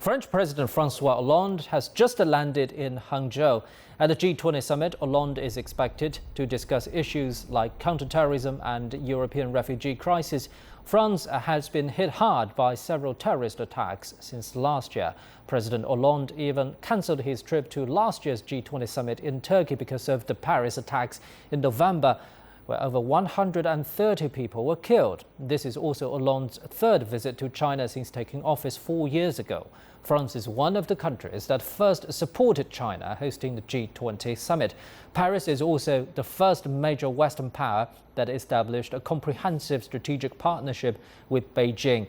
French President Francois Hollande has just landed in Hangzhou. At the G20 Summit, Hollande is expected to discuss issues like counter-terrorism and European refugee crisis. France has been hit hard by several terrorist attacks since last year. President Hollande even cancelled his trip to last year's G20 Summit in Turkey because of the Paris attacks in November, where over 130 people were killed. This is also Hollande's third visit to China since taking office 4 years ago. France is one of the countries that first supported China hosting the G20 summit. Paris is also the first major Western power that established a comprehensive strategic partnership with Beijing.